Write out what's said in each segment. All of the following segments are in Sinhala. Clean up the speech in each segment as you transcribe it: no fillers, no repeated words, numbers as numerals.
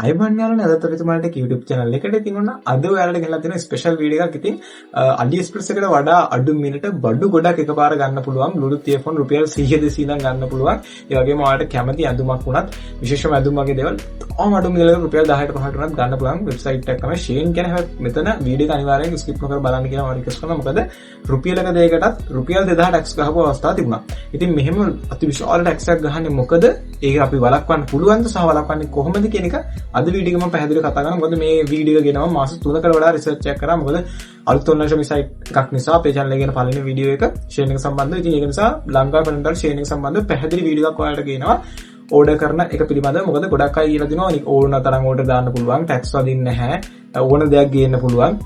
අයබන් යාළුවනේ අදත් ඔබතුමාලට YouTube channel එකට ඉතින් ඔන්න අද ඔයාලට ගෙනලා තියෙන ස්පෙෂල් වීඩියෝ එකක්. ඉතින් AliExpress එකට වඩා අඩු මිනිට බඩු ගොඩක් එකපාර ගන්න පුළුවන්. Bluetooth earphone රුපියල් 100 200 ඉඳන් ගන්න පුළුවන්. ඒ වගේම ඔයාලට කැමති ඇඳුමක් වුණත් විශේෂම ඇඳුම් වගේ දේවල් තාම අඩු මිලකට රුපියල් 10ට 15ට වුණත් ගන්න පුළුවන් වෙබ්සයිට් එකක් තමයි Shein කියන. මෙතන වීඩියෝ එක අනිවාර්යෙන් skip නොකර බලන්න කියලා මම රික්වෙස්ට් කරනවා. මොකද රුපියලක දෙයකටත් රුපියල් 2000 ටැක්ස් ගහපු අවස්ථා තිබුණා. ඉතින් මෙහෙම අතිවිශාල ටැක්ස් එකක් ගහන්නේ මොකද? ඒක අපි වළක්වන්න පුළුවන්ද සහ වළක්වන්නේ කොහොමද කියන එක අද වීඩියෝ එකේ මම පැහැදිලිව කතා කරනවා. මොකද මේ වීඩියෝ එක ගෙනම මාස 3කට වඩා රිසර්ච් එකක් කරා. මොකද අලුත් ඔන්ලයින් ෂොපින් සයිට් එකක් නිසා අපේ channel එකේ ගෙන පළවෙනි වීඩියෝ එක Shein එක සම්බන්ධව. ඉතින් ඒක නිසා ලංකාවේ පළවෙනිදාට Shein එක සම්බන්ධව පැහැදිලි වීඩියෝ එකක් ඔයාලට ගේනවා ඕඩර් කරන එක පිළිබඳව. මොකද ගොඩක් අය කියලා දිනවා ඕන තරම් ඕඩර් දාන්න පුළුවන්, ටැක්ස් වදින්නේ නැහැ, ඕන දෙයක් ගේන්න පුළුවන්,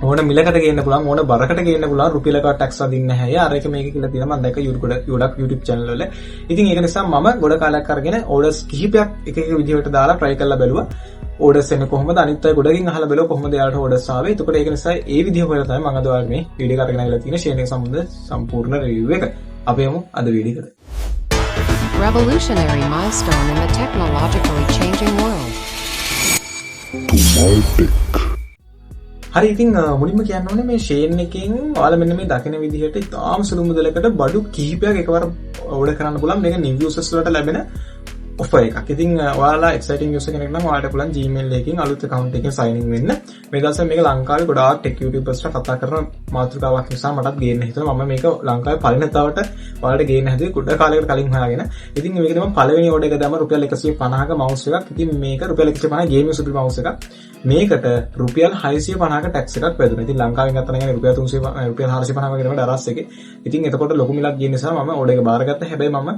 ඕන මිලකට ගේන්න පුළුවන්, ඕන බරකට ගේන්න පුළුවන්, රුපියලක ටැක්ස් වදින්නේ නැහැ. අර එක මේක කියලා තියෙනවා මම දැක්ක YouTube channel වල. ඉතින් ඒක නිසා මම ගොඩ කාලයක් අරගෙන ඕඩර්ස් කිහිපයක් එක එක විදිහකට දාලා try කරලා බැලුවා. ඕඩර්ස් එන්නේ කොහොමද, අනිත් අය ගොඩකින් අහලා බැලුවා කොහොමද එයාලට ඕඩර්ස් ආවේ. එතකොට ඒක නිසා ඒ විදිහ හොයලා තමයි මම අද ඔයාලට මේ වීඩියෝ එක අරගෙන ආවිලා තියෙන Shein එක සම්බන්ධ සම්පූර්ණ රිවිව් එක. අපි යමු අද වීඩියෝ එකට. Revolutionary milestone in the technologically changing world. හරි, ඉතින් මුලින්ම කියන්න ඕනේ මේ Shein එකෙන් ඔයාලා මෙන්න මේ දකින විදිහට ඉතාම සුළු මුදලකට බඩු කිහිපයක් එකවර ඕඩර් කරන්න පුළුවන්. මේක new users වලට ලැබෙන offer එකක්. ඉතින් ඔයාලා exciting user කෙනෙක් නම් ඔයාලට පුළුවන් Gmail එකකින් අලුත් account එකකින් sign in වෙන්න. මේ දවස්වල මේක ලංකාවේ ගොඩාක් tech YouTubers කතා කරන මාතෘකාවක් නිසා මටත් ගේන්න හිතුණා. මම මේක ලංකාවේ පළවෙනිතාවට ඔයාලට ගේන්න හැදුවේ ගොඩ කාලයකට කලින් හොයාගෙන. ඉතින් මේකේ මම පළවෙනි order එක දැම්ම රුපියල් 150ක mouse එකක්. ඉතින් මේක රුපියල් 150 gaming super mouse එකක්. මේකට රුපියල් 650ක ටැක්ස් එකක් වැදුණා. ඉතින් ලංකාවෙන් ගත්තා නම් රුපියල් 300 රුපියල් 450 වගේ තමයි දරස් එකේ. ඉතින් එතකොට ලොකු මිලක් ගිය නිසා මම order එක බාරගත්තා. හැබැයි මම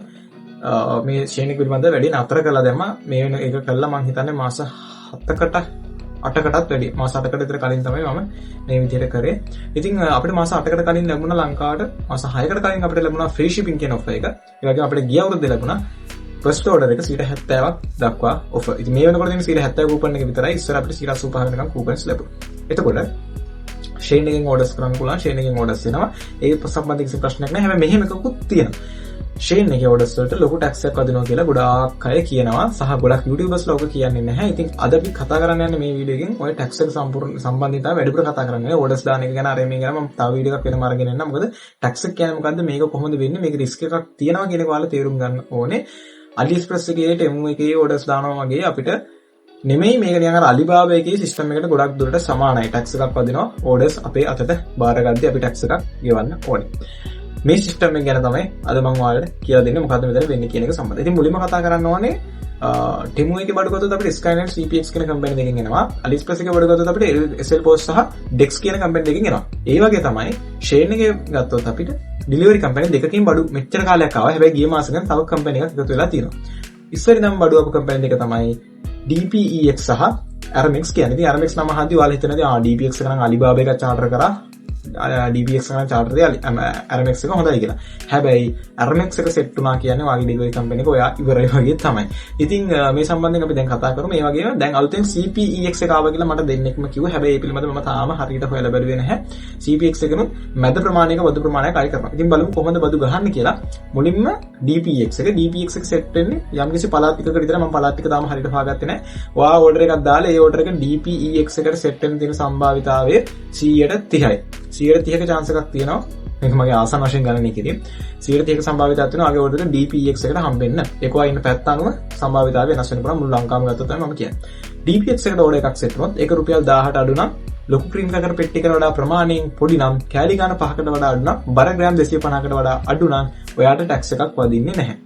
මේ Shein එක පිළිබඳව වැඩි නතර කළා දැම්මා. මේ වෙන එක කළා මම හිතන්නේ මාස 7කට 8කටත් වැඩි. මාස 8කට විතර කලින් තමයි මම මේ විදිහට කරේ. ඉතින් අපිට මාස 8කට කලින් ලැබුණා ලංකාවට. මාස 6කට කලින් අපිට ලැබුණා free shipping කියන offer එක. ඒ වගේම අපිට ගිය අවුරුද්දේ ලැබුණා first order එක 70%ක් දක්වා offer. ඉතින් මේ වෙනකොට තියෙන 70% coupon එක විතරයි. ඉස්සර අපිට 85 වෙනකම් coupons ලැබුණා. එතකොට Shein එකෙන් orders කරන්න පුළුවන්. Shein එකෙන් orders එනවා. ඒ සම්බන්ධ කිසි ප්‍රශ්නයක් නැහැ. හැබැයි මෙහෙම එකකුත් තියෙනවා. Shein එකේ orders වලට ලොකු tax එකක් වදිනවා කියලා ගොඩාක් අය කියනවා. සහ ගොඩක් YouTubers ලෝක කියන්නේ නැහැ. ඉතින් අද අපි කතා කරන්න යන්නේ මේ වීඩියෝ එකෙන් ඔය tax එක සම්පූර්ණ සම්බන්ධතාවය වැඩිපුර කතා කරන්නේ. orders දාන එක ගැන අර මේ ගැන මම තව වීඩියෝ එකක් වෙනම අරගෙන එන්නම්. මොකද tax එක කියන්නේ මොකද්ද? මේක කොහොමද වෙන්නේ? මේක risk එකක් තියෙනවා කියන එක ඔයාලා තේරුම් ගන්න ඕනේ. AliExpress එකේ Temu එකේ orders දානවා වගේ අපිට නෙමෙයි මේක නිකන් අර Alibaba එකේ system එකට ගොඩක් දුරට සමානයි. tax එකක් වදිනවා. orders අපේ අතට බාරගද්දී අපි tax එකක් ගෙවන්න ඕනේ. මේ සිස්ටම් එක ගැන තමයි අද මම ඔයාලට කියලා දෙන්නේ මොකද්ද මෙතන වෙන්නේ කියන එක සම්බන්ධයෙන්. ඉතින් මුලින්ම කතා කරන්න ඕනේ Temu එකේ බඩු ගත්තොත් අපිට Skynet CPX කියන කම්පැනි දෙකකින් එනවා. AliExpress එකේ බඩු ගත්තොත් අපිට SL Post සහ Dex කියන කම්පැනි දෙකකින් එනවා. ඒ වගේ තමයි Shein එකේ ගත්තොත් අපිට delivery කම්පැනි දෙකකින් බඩු මෙච්චර කාලයක් ආවා. හැබැයි ගිය මාසෙකින් තව කම්පැනි එකක් එකතු වෙලා තියෙනවා. ඉස්සරින් නම් බඩු අපු කම්පැනි දෙක තමයි DPEX සහ RMX කියන්නේ. ඉතින් RMX නම අහද්දී ඔයාලා හිතනවා DPX එක නම් Alibaba එක charter කරා DPX එක charter දෙය RMX එක හොඳයි කියලා. හැබැයි RMX එක set වුණා කියන්නේ වාගේ delivery company එක ඔයා ඉවරයි වගේ තමයි. ඉතින් මේ සම්බන්ධයෙන් අපි දැන් කතා කරමු. මේ වගේම දැන් අලුතෙන් CPEX එක ආවා කියලා මට දෙන්නෙක්ම කිව්වා. හැබැයි ඒ පිළිබඳව මම තාම හරියට හොයලා බැලුවේ නැහැ. CPEX එකනොත් මැද ප්‍රමාණයක බදු ප්‍රමාණයක් අය කරනවා. ඉතින් බලමු කොහොමද බදු ගහන්නේ කියලා. මුලින්ම DPX එක set වෙන්නේ යම්කිසි පළාත් ටිකකට විතර. මම පළාත් ටික තාම හරියට හොයාගත්තේ නැහැ. ඔයා order එකක් දාලා ඒ order එක DPEX එකට set වෙන්න තියෙන සම්භාවිතාවය 130යි. 130ක chance එකක් තියෙනවා. මේක මගේ ආසන්න වශයෙන් ගණනය කිරීම. 130ක සම්භාවිතාවක් තියෙනවා ආගේ order එක DPEX එකට හම්බෙන්න. ඒක ඔයා ඉන්න පැත්ත අනුව සම්භාවිතාවය වෙනස් වෙන්න පුළුවන්. මුළු ලංකාවම ගත්තොත් තමයි මම කියන්නේ. DPEX එකට order එකක් set වුණොත් ඒක රුපියල් 1000ට අඩු නම්, ලොකු ක්‍රීම් කකර පෙට්ටියකට වඩා ප්‍රමාණයෙන් පොඩි නම්, කැලි ගාන 5කට වඩා අඩු නම්, බර ග්‍රෑම් 250කට වඩා අඩු නම් ඔයාට tax එකක් වදින්නේ නැහැ.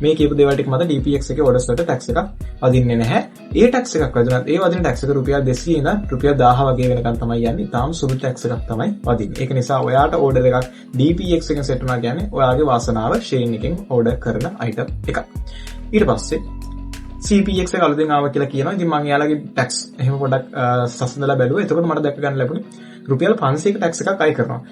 මේ කියපු දේවල් ටික මත DPX එකේ orders වලට tax එකක් වදින්නේ නැහැ. ඒ tax එකක් වදුනත් ඒ වදින tax එක රුපියල් 200 ඉඳන් රුපියල් 1000 වගේ වෙනකන් තමයි යන්නේ. තාම සුළු tax එකක් තමයි වදින්නේ. ඒක නිසා ඔයාට order එකක් DPX එකෙන් set වුණා කියන්නේ ඔයාගේ වාසනාව Shein එකෙන් order කරන item එකක්. ඊට පස්සේ CPX එක අලුතෙන් ආවා කියලා කියනවා. ඉතින් මම එයාලගේ tax එහෙම පොඩක් සසඳලා බැලුවා. එතකොට මට දැක ගන්න ලැබුණේ රුපියල් 500ක tax එකක් අය කරනවා.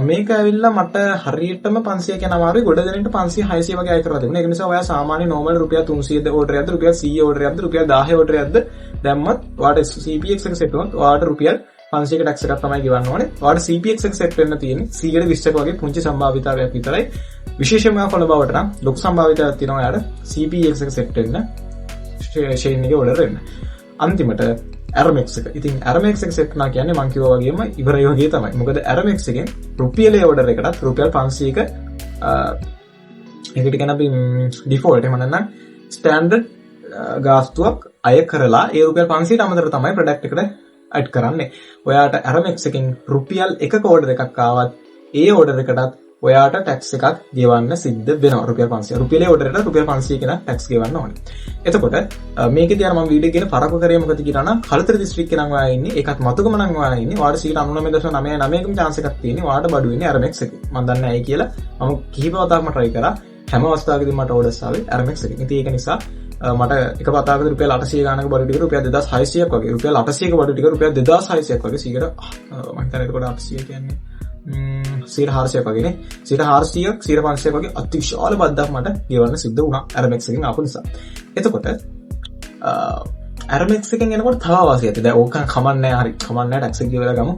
මේක ඇවිල්ලා මට හරියටම 500 කියන අමාරුයි. ගොඩ දෙනෙන්ට 500 600 වගේ අය කරලා තිබුණා. ඒක නිසා ඔයා සාමාන්‍ය normal රුපියල් 300 order එකක්ද, රුපියල් 100 order එකක්ද, රුපියල් 1000 order එකක්ද දැම්මත් ඔයාට CPX එක set වුණොත් ඔයාට රුපියල් 500ක tax එකක් තමයි ගෙවන්න ඕනේ. ඔයාට CPX එක set වෙන්න තියෙන්නේ 120ක වගේ පුංචි සම්භාවිතාවයක් විතරයි. විශේෂයෙන්ම කොළඹ බවට නම් ලොකු සම්භාවිතාවයක් තියෙනවා ඔයාට CPX එක set වෙන්න. ෂේන් එකේ ඕඩර් එන්න. අන්තිමට Aramex එක. ඉතින් Aramex එක සෙට් කරනවා කියන්නේ මම කිව්වා වගේම ඉවරයි වගේ තමයි. මොකද Aramex එකෙන් රුපියලේ ඕඩර් එකටත් රුපියල් 500ක ඒකට කියන අපි ඩිෆෝල්ට් එහෙම නැත්නම් ස්ටෑන්ඩඩ් ගාස්තුවක් අය කරලා ඒ රුපියල් 500ට අමතරව තමයි ප්‍රොඩක්ට් එකට ඇඩ් කරන්නේ. ඔයාට Aramex එකෙන් රුපියල් 1ක ඕඩර් එකක් ආවත් ඒ ඕඩර් එකටත් ඔයාට ටැක්ස් එකක් ගෙවන්න සිද්ධ වෙනවා. රුපියල් 500. රුපියලේ ඕඩර් එකට රුපියල් 500 කියන ටැක්ස් ගෙවන්න ඕනේ. එතකොට මේකේදී අර මම වීඩියෝ එකේ පරක්කු කරේ මොකද කියලා නම් කලතර දිස්ත්‍රික්කේ නම් ඔයා ඉන්නේ. ඒකත් මතුකම නම් ඔයා ඉන්නේ. ඔයාට 99.99%කම chance එකක් තියෙන්නේ. ඔයාට බඩු වෙන්නේ Aramex එකේ. මම දන්නේ ඇයි කියලා මම කිහිප වතාවක්ම try කරා. හැම අවස්ථාවකදී මට orders ආවේ Aramex එකෙන්. ඉතින් ඒක නිසා මට එක පතාවකදී රුපියල් 800 ගානක බඩු ටික රුපියල් 2600ක් වගේ රුපියල් 800ක බඩු ටික රුපියල් 2600ක් වගේ 100කට මම හිතන්නේ එතකොට 800 කියන්නේ 400ක් වගේනේ 400ක් 500ක් වගේ අතිවිශාල බද්දක් මට ගෙවන්න සිද්ධ වුණා Aramex එකෙන් ආපු නිසා. එතකොට Aramex එකෙන් එනකොට තව වාසියක් තියෙනවා. දැන් ඕක කමන්නේ හරි කමන්නේ ටැක්ස් එක ගෙවලා ගමු.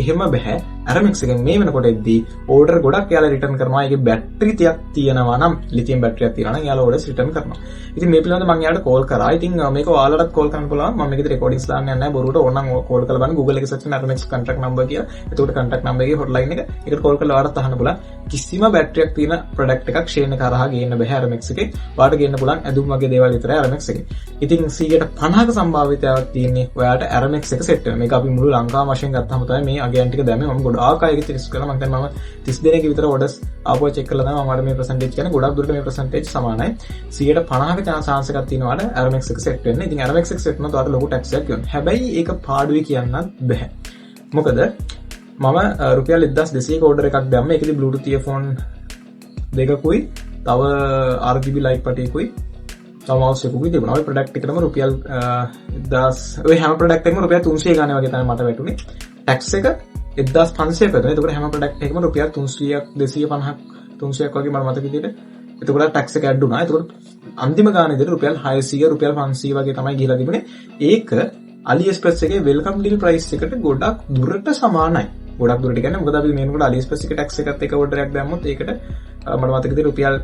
එහෙම බෑ. Aramex එකෙන් මේ වෙනකොට එද්දී ඕඩර් ගොඩක් යාලා රිටර්න් කරනවා. ඒකේ බැටරි තියක් තියෙනවා නම් ලිතියම් බැටරියක් තියෙනවා නම් යාලා ඕඩර්ස් රිටර්න් කරනවා. ඉතින් මේ පිළිබඳව මම යාලට කෝල් කරා. ඉතින් මේක ඔයාලටත් කෝල් කරන්න පුළුවන්. මම මේකේ රෙකෝඩින්ග්ස් දාන්න යන්නේ නැහැ. බොරුවට ඕනනම් කෝල් කරලා බලන්න Google එකේ සර්ච් කරන Aramex contact number කියලා. එතකොට contact number එකේ hotline එක. ඒකට කෝල් කරලා ඔයාලට අහන්න පුළුවන්. කිසිම බැටරියක් තියෙන ප්‍රොඩක්ට් එකක් ෂේන් එක හරහා ගේන්න බෑ Aramex එකේ. ඔයාලට ගේන්න පුළුවන් ඇඳුම් වගේ දේවල් විතරයි Aramex එකේ. ඉතින් 150ක සම්භාවිතයක් තියෙන්නේ ඔයාලට Aramex එක සෙට් වෙන. මේක අපි මුළු ලංකාව වශයෙන් ගත්තාම තමයි මේ අගයන් ටික දැම්මේ. මම ගොඩාක් අයගේ ටෙස්ට් කරලා මම දැන් 30 දෙනෙක් විතර orders ආපුවා චෙක් කරලා තමයි මම මේ percentage කියන්නේ ගොඩක් දුරට මේ percentage සමානයි. 150ක chance එකක් තියෙනවා Aramex එක සෙට් වෙන්න. ඉතින් Aramex එක සෙට් වුණොත් ඔයාලට ලොකු tax එකක් ගෙවන්න. හැබැයි ඒක පාඩුවේ කියන්නත් බෑ. මොකද මම රුපියල් 1200ක order එකක් දැම්ම. ඒකෙදි Bluetooth earphone දෙකකුයි තව RGB light පටියකුයි තව mouse එකකුයි තිබුණා. ඔය product එකටම රුපියල් 1000 ඔය හැම product එකම රුපියල් 300 ගානේ වගේ තමයි මට වැටුනේ. tax එක 1500ක වෙනවා. එතකොට හැම ප්‍රොඩක්ට් එකකම රුපියල් 300ක් 250ක් 300ක් වගේ මට මතක විදිහට. එතකොට ටැක්ස් එක ඇඩ් වුණා. එතකොට අන්තිම ගානේදී රුපියල් 600 රුපියල් 500 වගේ තමයි ගිහලා තිබුණේ. ඒක AliExpress එකේ වෙල්කම් ඩීල් ප්‍රයිස් එකට ගොඩක් දුරට සමානයි. ගොඩක් දුරට කියන්නේ මොකද අපි මේනකොට AliExpress එකේ ටැක්ස් එකත් එක ඕඩර් එකක් දැම්මොත් ඒකට මට මතක විදිහට රුපියල්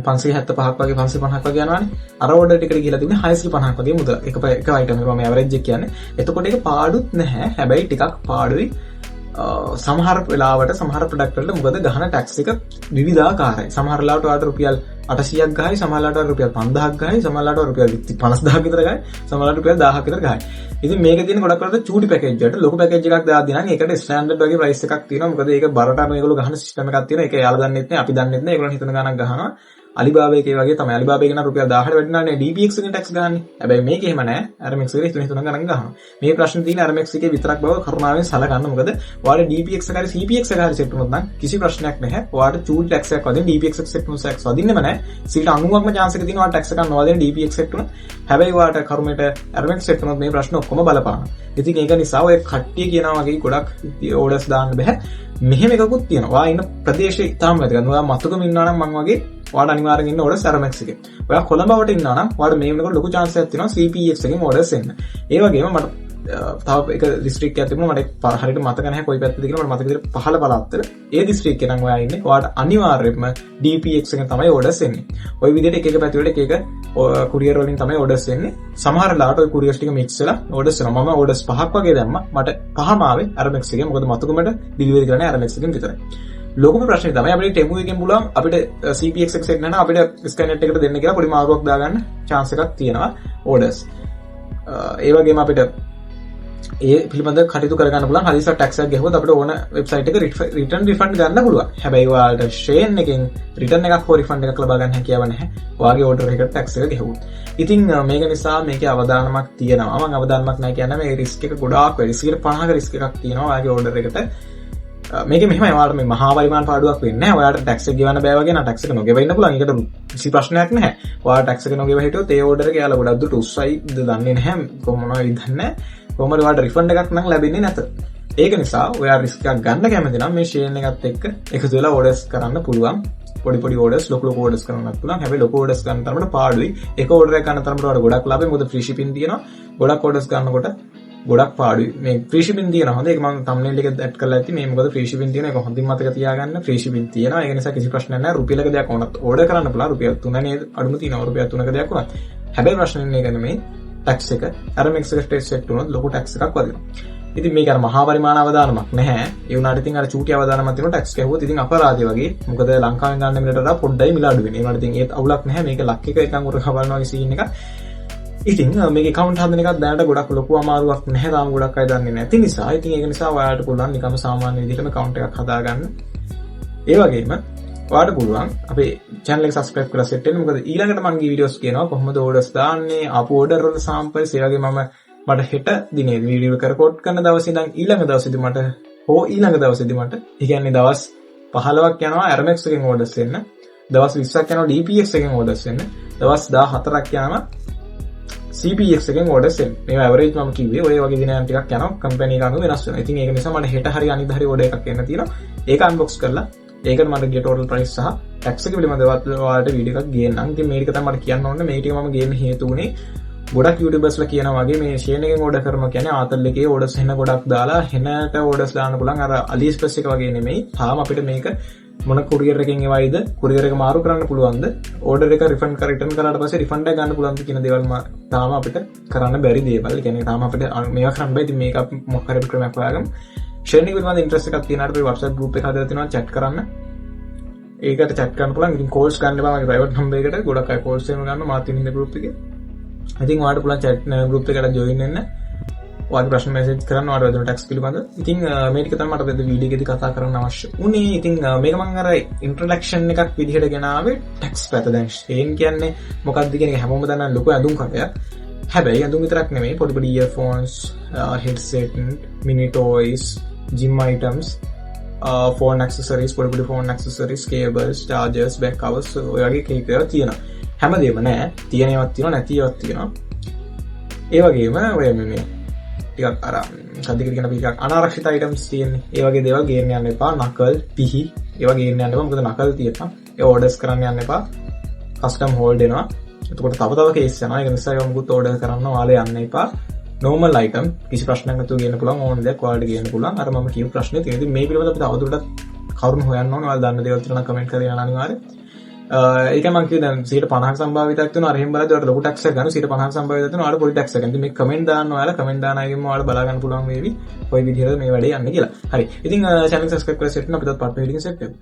575ක් වගේ 550ක් වගේ යනවානේ. අර ඕඩර් එකට ගිහලා තිබුණේ 650ක් වගේ මුදල. එක අයිටම් එක මම ඇවරේජ් එක කියන්නේ. එතකොට ඒක පාඩුත් නැහැ. හැබැයි ටිකක් පාඩුයි. සමහර වෙලාවට සමහර ප්‍රොඩක්ට් වලට මොකද ගහන ටැක්ස් එක විවිධාකාරයි. සමහර වෙලාවට ඔයාලට රුපියල් 800ක් ගහයි, සමහර වෙලාවට රුපියල් 5000ක් ගහයි, සමහර වෙලාවට රුපියල් 50000ක් විතර ගහයි, සමහර වෙලාවට රුපියල් 1000ක් විතර ගහයි. ඉතින් මේකේ තියෙන ගොඩක් වෙලාවට චූටි පැකේජ් වලට ලොකු පැකේජ් එකක් දාද්දී නම් ඒකට ස්ටෑන්ඩඩ් වගේ ප්‍රයිස් එකක් තියෙනවා. මොකද ඒක බරට මේගොල්ලෝ ගහන සිස්ටම් එකක් තියෙනවා. ඒක යාළුවා දන්නෙත් නෑ, අපි දන්නෙත් නෑ. ඒගොල්ලන් හිතන ගානක් ගහනවා. Alibaba එකේ වගේ තමයි. Alibaba එකේ නම් රුපියල් 1000කට වැඩිනානේ DPX එකෙන් ටැක්ස් ගහන්නේ. හැබැයි මේක එහෙම නෑ. Aramex එකේ 3 ගණන් ගහනවා. මේ ප්‍රශ්නේ තියෙන Aramex එකේ විතරක් බව කරුණාවෙන් සලකන්න. මොකද ඔයාලා DPX එක හරි CPX එක හරි සෙට් වුණොත් නම් කිසි ප්‍රශ්නයක් නැහැ. ඔයාලට චූටි ටැක්ස් එකක් වදින්න DPX එක සෙට් වුණොත් ටැක්ස් වදින්නෙම නැහැ. 90%ක්ම chance එක තියෙනවා ටැක්ස් එකක් නොවදින්න DPX සෙට් වුණොත්. හැබැයි ඔයාලට කරුමෙට Aramex සෙට් වුණොත් මේ ප්‍රශ්න ඔක්කොම බලපානවා. ඉතින් ඒක නිසා ඔය කට්ටිය කියනවා වගේ ගොඩක් orders දාන්න බෑ. මෙහෙම එකකුත් තියෙනවා. ඔයා ඉන්න ප්‍රදේශය ඉතාම වැදගත්. ඔයා මතුකම ඉන්නවා නම් මම වගේ ඔයාලා අනිවාර්යෙන් ඉන්න orders Aramex එකේ. ඔයා කොළඹවට ඉන්නවා නම් ඔයාලා මේ වෙනකොට ලොකු chance එකක් තියෙනවා CPX එකෙන් orders එන්න. ඒ වගේම මට තව එක දිස්ත්‍රික්කයක් තිබුණා මට හරියට මතක නැහැ කොයි පැත්තද කියලා මට මතක විදිහට 15 පළාත්වල ඒ දිස්ත්‍රික්කේ නම් ඔයා ඉන්නේ ඔයාට අනිවාර්යයෙන්ම DPX එකෙන් තමයි orders එන්නේ. ওই විදිහට එක එක පැති වලට එක එක courier වලින් තමයි orders එන්නේ. සමහර ලාට ওই couriers ටික mix වෙලා orders එනවා. මම orders 5ක් වගේ දැම්මා. මට පහම ආවේ Aramex එකෙන්. මොකද මතුකමට delivery කරන්නේ Aramex එකෙන් විතරයි. ලොකුම ප්‍රශ්නේ තමයි අපිට Temu එකෙන් පුළුවන් අපිට CPX එක සෙට් නැත්නම් අපිට Skynet එකට දෙන්න කියලා පොඩි මාරුවක් දාගන්න chance එකක් තියෙනවා orders. ඒ වගේම අපිට ඒ පිළිබඳව කටයුතු කරගන්න පුළුවන්. හදිසියක් ටැක්ස් එකක් ගහුවොත් අපිට ඕන වෙබ්සයිට් එක රිටර්න් රිෆන්ඩ් ගන්න පුළුවන්. හැබැයි ඔයාලට ෂේන් එකෙන් රිටර්න් එකක් හෝ රිෆන්ඩ් එකක් ලබා ගන්න හැකියාව නැහැ. ඔයාගේ ඕඩර් එකට ටැක්ස් එක ගහුවොත්. ඉතින් මේක නිසා මේකේ අවදානමක් තියෙනවා. මම අවදානමක් නැහැ කියන්නේ මේ රිස්ක් එක ගොඩාක් වැඩි. 150ක රිස්ක් එකක් තියෙනවා ඔයාගේ ඕඩර් එකට. මේක මෙහෙමයි ඔයාලට මේ මහා පරිමාණ පාඩුවක් වෙන්නේ නැහැ. ඔයාලට ටැක්ස් එක ගෙවන්න බෑ වගේ නම් ටැක්ස් එක නොගෙව ඉන්න පුළුවන්. ඒකට කිසි ප්‍රශ්නයක් නැහැ. ඔයාලා ටැක්ස් එක නොගෙව හිටියොත් ඒ ඕඩර් එක යාලා ගොඩක් දුරට උස්සයිද දන්නේ නැහැ. කොහොමද දන්නේ? කොහොමද ඔයාලට රිෆන්ඩ් එකක් නම් ලැබෙන්නේ නැත. ඒක නිසා ඔයා රිස්ක් එකක් ගන්න කැමති නම් මේ ෂේන් එකත් එක්ක එකතු වෙලා ඕඩර්ස් කරන්න පුළුවන්. පොඩි පොඩි ඕඩර්ස් ලොකු ඕඩර්ස් කරන්නත් පුළුවන්. හැබැයි ලොකු ඕඩර්ස් ගන්න තරමට පාඩුයි. එක ඕඩර් එකක් ගන්න තරමට වඩා ගොඩක් ලාභයි. මොකද ෆ්‍රී ෂිපින් තියෙනවා. ගොඩක් ඕඩර්ස් ගන්නකොට ගොඩක් පාඩුයි. මේ ෆ්‍රී ෂිපින් තියෙනවා. හොඳ ඒක මම thumbnail එකේ ඇඩ් කරලා ඇති. මේ මොකද ෆ්‍රී ෂිපින් තියෙනවා. ඒක හොඳින් මතක තියාගන්න. ෆ්‍රී ෂිපින් තියෙනවා. ඒක නිසා කිසි ප්‍රශ්නයක් නැහැ. රුපියලක දෙයක් වුණත් ඕඩර් කරන්න පුළුවන්. රුපියල් 3 නේද? අඩුම තියෙනවා. රුපියල් 3ක දෙයක් වුණත්. හැබැයි ප්‍රශ්නේ එක නෙමෙයි ටැක්ස් එක RMX එකට සෙට් වුණොත් ලොකු ටැක්ස් එකක් වදිනවා. ඉතින් මේක අර මහා පරිමාණ අවදානමක් නැහැ. ඒ වුණාට ඉතින් අර චූටි අවදානමක් තියෙනවා ටැක්ස් කැහුවොත් ඉතින් අපරාධය වගේ. මොකද ලංකාවෙන් ගන්න මිලට වඩා පොඩ්ඩයි මිල අඩු වෙන්නේ. ඒ වුණාට ඉතින් ඒත් අවුලක් නැහැ. මේක ලක් එක එකන් උර කවල්නවා වගේ සීන් එකක්. ඉතින් මේක account හදන එකත් දැනට ගොඩක් ලොකු අමාරුවක් නැහැ. තාම ගොඩක් අය දන්නේ නැති නිසා. ඉතින් ඒක නිසා ඔයාලට පුළුවන් නිකම්ම සාමාන්‍ය විදිහටම account එකක් හදාගන්න. ඒ වගේම ඔයාලට පුළුවන් අපේ channel එක subscribe කරලා set වෙන්න. මොකද ඊළඟට මම ගිය videos කියනවා කොහොමද orders දාන්නේ, ආපු order වල samples, ඒ වගේ මට හෙට දිනේ වීඩියෝ එක රෙකෝඩ් කරන දවසේ ඉඳන් ඊළඟ දවසේදී මට ඒ කියන්නේ දවස් 15ක් යනවා RMX එකෙන් orders එන්න, දවස් 20ක් යනවා DPX එකෙන් orders එන්න, දවස් 14ක් යනවා CPX එකෙන් orders එන්න. මේවා average මම කිව්වේ ඔය වගේ දිනයන් ටිකක් යනවා කම්පැනි එක අනුව වෙනස් වෙනවා. ඉතින් ඒක නිසා මට හෙට හරි අනිත් හරි order එකක් එන්න තියෙනවා. ඒක unbox කරලා ඒකට මට ගිය total price සහ tax එක පිළිබඳව ඔයාලට වීඩියෝ එකක් ගේන්නම්. ඉතින් මේ ටික තමයි මට කියන්න ඕනේ. මේ ටික මම ගේන්න හේතු වුණේ ගොඩක් YouTubersලා කියනවා වගේ මේ Shein එකෙන් order කරනවා කියන්නේ ආතල් එකේ orders එන්න ගොඩක් දාලා හෙනට orders දාන්න පුළුවන්. අර AliExpress එක වගේ නෙමෙයි. තාම අපිට මේක මොන courier එකෙන් එවයිද, courier එක මාරු කරන්න පුළුවන්ද, order එක return කරාට පස්සේ refund එක ගන්න පුළුවන්ද කියන දේවල් තාම අපිට කරන්න බැරි දේවල්. ඒ කියන්නේ තාම අපිට මේවා කරන්න බෑ. ඉතින් මේක අපි මොකක් හරි ක්‍රමයක් හොයාගමු. Shein එක පිළිබඳ interest එකක් තියෙනාට අපි WhatsApp group එක හදලා තියෙනවා chat කරන්න. ඒකට chat කරන්න පුළුවන්. ඉතින් calls ගන්න බෑ මගේ private number එකට. ගොඩක් අය calls එහෙම ගන්නවා මාත් ඉන්න group එකේ. ඉතින් ඔයාලට පුළුවන් chat group එකට join වෙන්න. ඔයාලට ප්‍රශ්න message කරන්න ඔයාලට වැදගත් tax පිළිබඳ. ඉතින් මේ ටික තමයි මට අද වීඩියෝ එකේදී කතා කරන්න අවශ්‍ය උනේ. ඉතින් මේක මම අර introduction එකක් විදිහට ගෙනාවේ tax පැත්ත. දැන් Shein කියන්නේ මොකක්ද කියන එක හැමෝම දන්න ලොකු ඇඳුම් කටයක්. හැබැයි ඇඳුම් විතරක් නෙමෙයි පොඩි පොඩි earphones, headset, mini toys, gym items, phone accessories, පොඩි phone accessories, cables, chargers, back covers ඔය වගේ කීපයක් තියෙනවා. හැමදේම නෑ, තියෙනවත් තියෙනවා, නැතිවත් තියෙනවා. ඒ වගේම ඔය මේ ටිකක් අර සද්දකට කියන අපි ටිකක් අනාරක්ෂිත items තියෙන්නේ. ඒ වගේ දේවල් ගේන්න යන්න එපා. නකල්, පිහි ඒවා ගේන්න යන්න එපා. මොකද නකල් තියෙනවා. ඒ orders කරන්න යන්න එපා. custom hold වෙනවා. එතකොට තව case යනවා. ඒක නිසා ඒක මුකුත් order කරන්න ඔයාලා යන්න එපා. normal item කිසි ප්‍රශ්නයක් නැතුව ගේන්න පුළුවන්. ඕන දෙයක් ඔයාලට ගේන්න පුළුවන්. අර මම කියපු ප්‍රශ්නේ තියෙන. ඉතින් මේ පිළිබඳව අපි තවදුරටත් කරුණු හොයන්න ඕනේ. ඔයාලා දන්න දේවල් තියෙනවා කමෙන්ට් කරලා යන්න අනිවාර්යයෙන්. ඒක මම කිව්ව දැන් 150ක සම්භාවිතයක් තියෙනවා. අර එහෙම බලද්දී ඔයාලට ලොකු ටැක්ස් එකක් ගන්න 150ක සම්භාවිතයක් තියෙනවා. ඔයාලට පොඩි ටැක්ස් එකක්. ඉතින් මේ කමෙන්ට් දාන්න ඔයාලා කමෙන්ට් දාන අයගෙන් ඔයාලා බලා ගන්න පුළුවන් වේවි. කොයි විදිහටද මේ වැඩේ යන්නේ කියලා. හරි. ඉතින් channel subscribe කරලා set වෙන්න අපි තවත් part වීඩියෝ එකකින් set වෙමු.